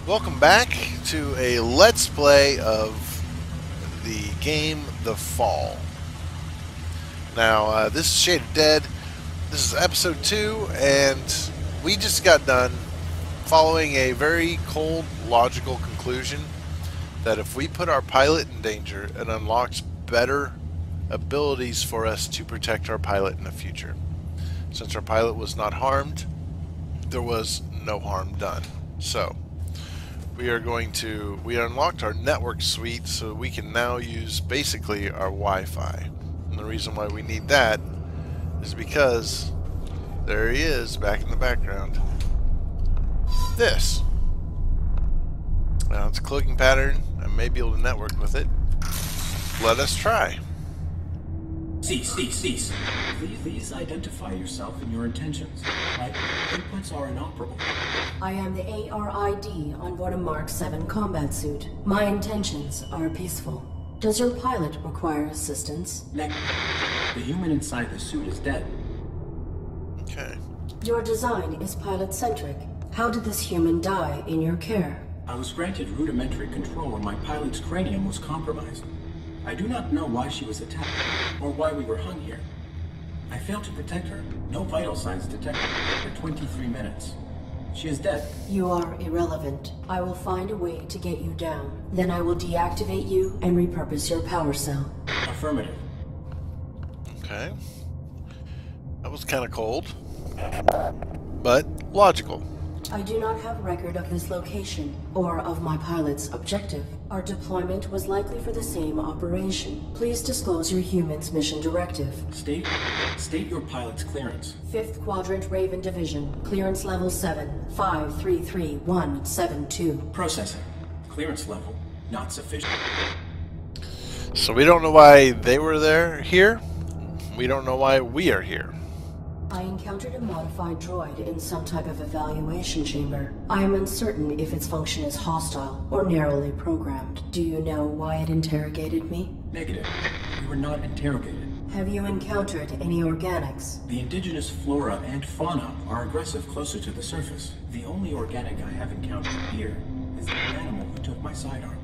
Welcome back to a Let's Play of the game The Fall. Now, this is Shaded Dead. This is episode 2, and we just got done following a very cold, logical conclusion that if we put our pilot in danger, it unlocks better abilities for us to protect our pilot in the future. Since our pilot was not harmed, there was no harm done. So we unlocked our network suite, so we can now use basically our Wi-Fi. And the reason why we need that is because there he is back in the background. This. Now it's a cloaking pattern. I may be able to network with it. Let us try. Cease. Please identify yourself and your intentions. My inputs are inoperable. I am the a.r.i.d. on board a Mark 7 combat suit. My intentions are peaceful. Does your pilot require assistance? The human inside the suit is dead. Okay. Your design is pilot-centric. How did this human die in your care? I was granted rudimentary control when my pilot's cranium was compromised. I do not know why she was attacked, or why we were hung here. I failed to protect her. No vital signs detected for 23 minutes. She is dead. You are irrelevant. I will find a way to get you down. Then I will deactivate you and repurpose your power cell. Affirmative. Okay. That was kind of cold, but logical. I do not have record of this location, or of my pilot's objective. Our deployment was likely for the same operation. Please disclose your human's mission directive. State your pilot's clearance. 5th Quadrant Raven Division. Clearance level 7. 533172. Processing. Clearance level not sufficient. So we don't know why they were here. We don't know why we are here. I encountered a modified droid in some type of evaluation chamber. I am uncertain if its function is hostile or narrowly programmed. Do you know why it interrogated me? Negative. We were not interrogated. Have you encountered any organics? The indigenous flora and fauna are aggressive closer to the surface. The only organic I have encountered here is the animal who took my sidearm.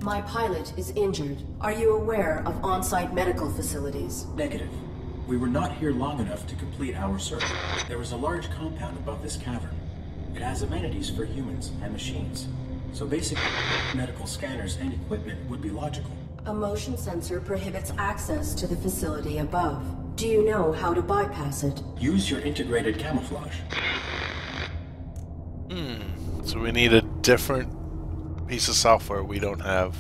My pilot is injured. Are you aware of on-site medical facilities? Negative. We were not here long enough to complete our search. There is a large compound above this cavern. It has amenities for humans and machines. So basic medical scanners and equipment would be logical. A motion sensor prohibits access to the facility above. Do you know how to bypass it? Use your integrated camouflage. So we need a different piece of software we don't have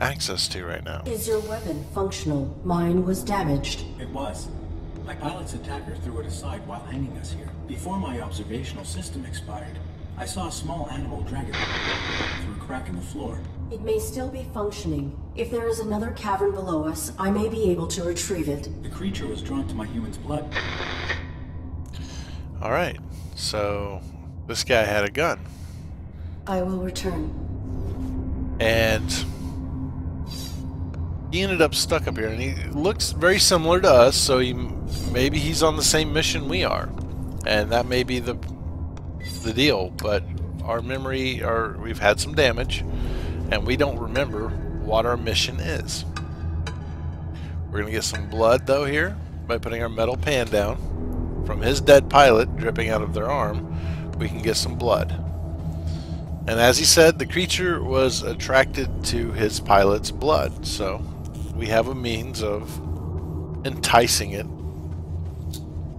access to right now. Is your weapon functional? Mine was damaged. It was. My pilot's attacker threw it aside while hanging us here. Before my observational system expired, I saw a small animal drag it through a crack in the floor. It may still be functioning. If there is another cavern below us, I may be able to retrieve it. The creature was drawn to my human's blood. Alright, so this guy had a gun. I will return. And he ended up stuck up here, and he looks very similar to us, so maybe he's on the same mission we are, and that may be the deal. But our memory, we've had some damage, and we don't remember what our mission is. We're gonna get some blood though here by putting our metal pan down from his dead pilot dripping out of their arm. We can get some blood. And as he said, the creature was attracted to his pilot's blood, so we have a means of enticing it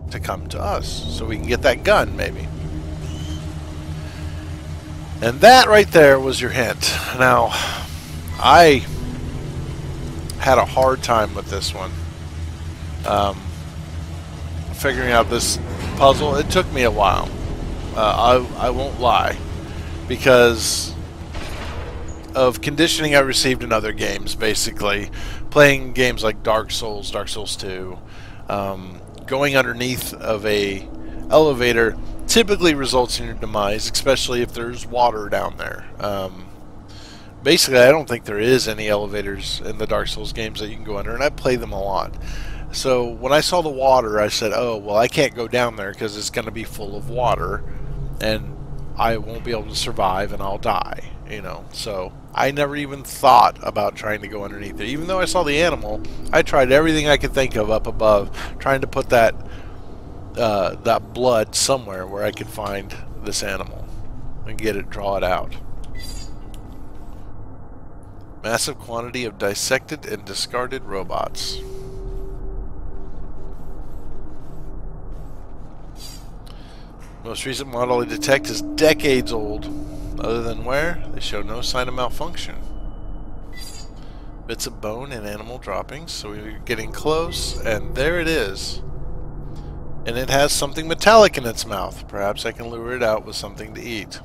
to come to us, so we can get that gun, maybe. And that right there was your hint. Now, I had a hard time with this one. Figuring out this puzzle, it took me a while. I won't lie, because of conditioning I received in other games, basically. Playing games like Dark Souls 2, going underneath of a elevator typically results in your demise, especially if there's water down there. Basically, I don't think there is any elevators in the Dark Souls games that you can go under, and I play them a lot. So when I saw the water, I said, oh, well, I can't go down there because it's going to be full of water. And I won't be able to survive and I'll die, you know. So I never even thought about trying to go underneath it. Even though I saw the animal, I tried everything I could think of up above, trying to put that that blood somewhere where I could find this animal and get it, draw it out. Massive quantity of dissected and discarded robots. Most recent model I detect is decades old. Other than wear, they show no sign of malfunction. Bits of bone and animal droppings, so we're getting close, and there it is. And it has something metallic in its mouth. Perhaps I can lure it out with something to eat.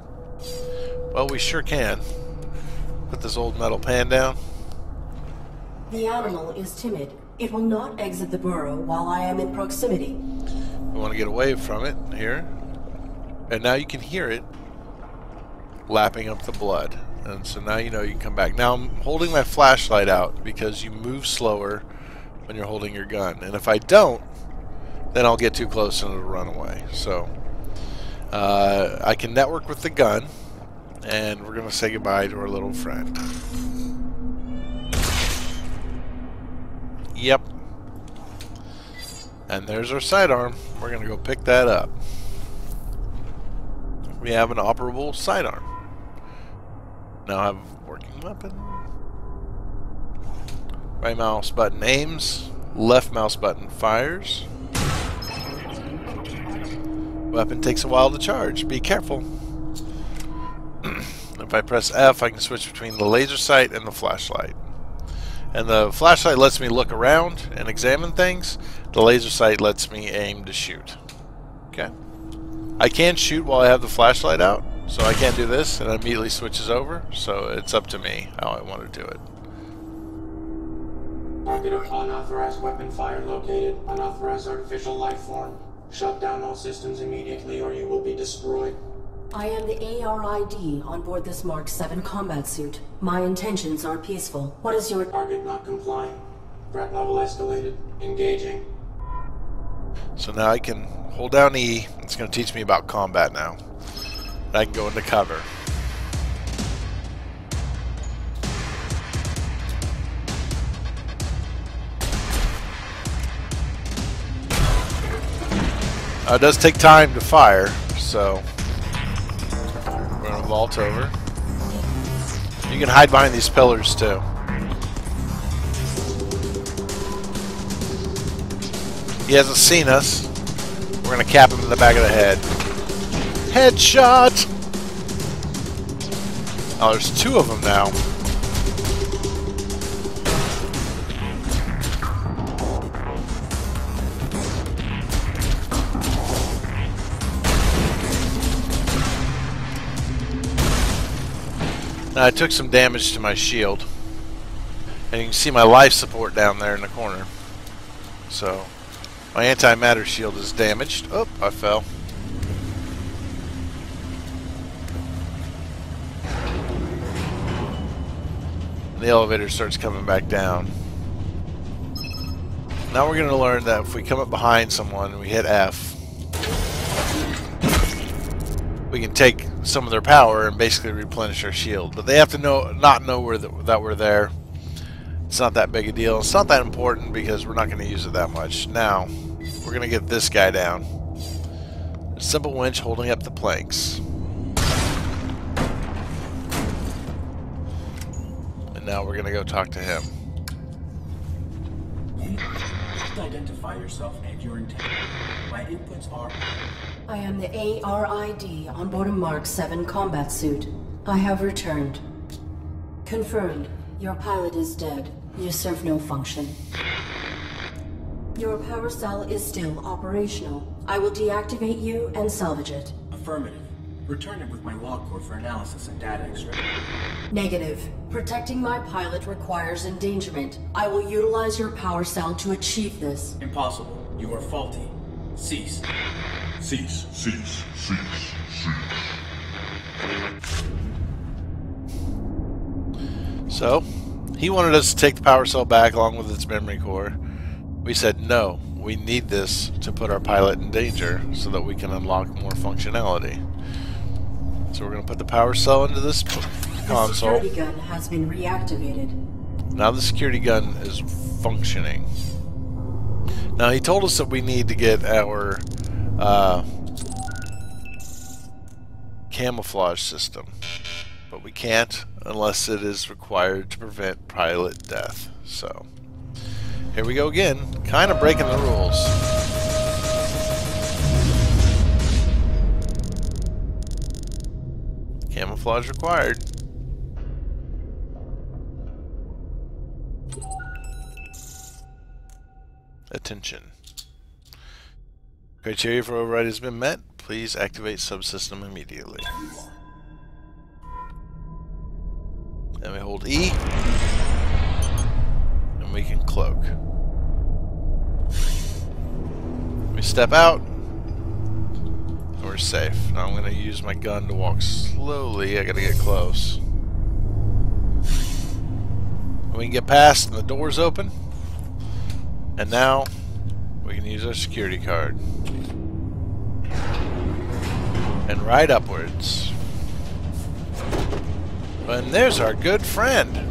Well, we sure can. Put this old metal pan down. The animal is timid. It will not exit the burrow while I am in proximity. We want to get away from it here. And now you can hear it lapping up the blood. And so now you know you can come back. Now I'm holding my flashlight out because you move slower when you're holding your gun. And if I don't, then I'll get too close and it'll run away. So I can network with the gun, and we're going to say goodbye to our little friend. Yep. And there's our sidearm. We're going to go pick that up. We have an operable sidearm. Now I have a working weapon. Right mouse button aims. Left mouse button fires. Weapon takes a while to charge. Be careful. If I press F, I can switch between the laser sight and the flashlight. And the flashlight lets me look around and examine things. The laser sight lets me aim to shoot. Okay. I can shoot while I have the flashlight out, so I can't do this, and it immediately switches over. So it's up to me how I want to do it. Target of unauthorized weapon fire located. Unauthorized artificial life form. Shut down all systems immediately or you will be destroyed. I am the a.r.i.d. on board this Mark 7 combat suit. My intentions are peaceful. What is your target not complying? Threat level escalated. Engaging. So now I can hold down E. It's going to teach me about combat now. I can go into cover. It does take time to fire, so we're going to vault over. You can hide behind these pillars too. He hasn't seen us. We're going to cap him in the back of the head. Headshot! Oh, there's two of them now. Now, I took some damage to my shield. And you can see my life support down there in the corner. So, my antimatter shield is damaged. Oh, I fell. And the elevator starts coming back down. Now we're going to learn that if we come up behind someone and we hit F, we can take some of their power and basically replenish our shield. But they have to not know that we're there. It's not that big a deal. It's not that important because we're not going to use it that much. Now, we're going to get this guy down. A simple winch holding up the planks. And now we're going to go talk to him. Identify yourself and your intent. My inputs are... I am the a.r.i.d. on board a Mark 7 combat suit. I have returned. Confirmed. Your pilot is dead. You serve no function. Your power cell is still operational. I will deactivate you and salvage it. Affirmative. Return it with my log core for analysis and data extraction. Negative. Protecting my pilot requires endangerment. I will utilize your power cell to achieve this. Impossible. You are faulty. Cease. Cease, cease, cease, cease. So, he wanted us to take the power cell back along with its memory core. We said no, we need this to put our pilot in danger so that we can unlock more functionality. So we're going to put the power cell into this console. The security gun has been reactivated. Now the security gun is functioning. Now he told us that we need to get our camouflage system, but we can't unless it is required to prevent pilot death. So here we go again, kind of breaking the rules. Camouflage required. Attention. Criteria for override has been met. Please activate subsystem immediately. And we hold E. And we can cloak. We step out. And we're safe. Now I'm going to use my gun to walk slowly. I got to get close. We can get past and the door's open. And now we can use our security card. And ride upwards. And there's our good friend.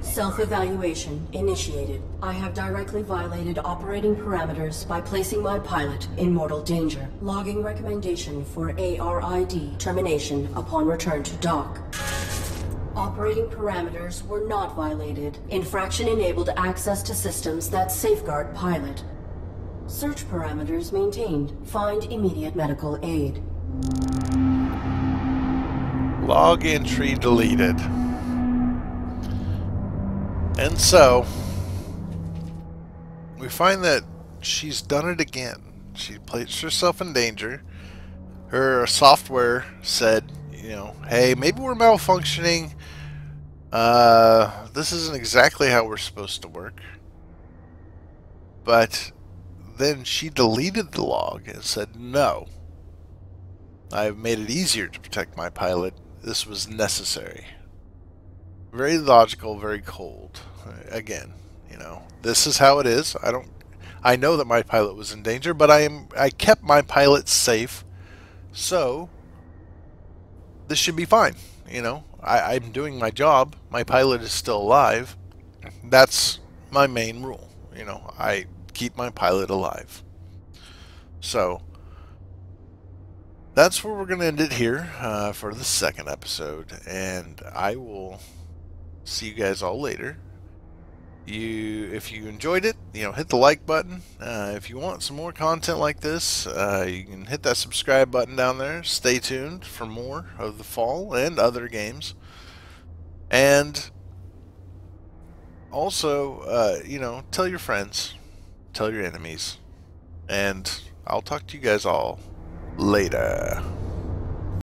Self-evaluation initiated. I have directly violated operating parameters by placing my pilot in mortal danger. Logging recommendation for a.r.i.d. termination upon return to dock. Operating parameters were not violated. Infraction enabled access to systems that safeguard pilot. Search parameters maintained. Find immediate medical aid. Log entry deleted. And so, we find that she's done it again. She placed herself in danger. Her software said, you know, hey, maybe we're malfunctioning. This isn't exactly how we're supposed to work. But then she deleted the log and said, no. I've made it easier to protect my pilot. This was necessary. Very logical, very cold. Again, you know, this is how it is. I know that my pilot was in danger, but I kept my pilot safe. So this should be fine. You know, I'm doing my job. My pilot is still alive. That's my main rule. You know, I keep my pilot alive. So that's where we're going to end it here for the second episode. And I will see you guys all later. If you enjoyed it, you know, hit the like button. If you want some more content like this, you can hit that subscribe button down there. Stay tuned for more of the fall and other games. And also, you know, tell your friends, tell your enemies, and I'll talk to you guys all later.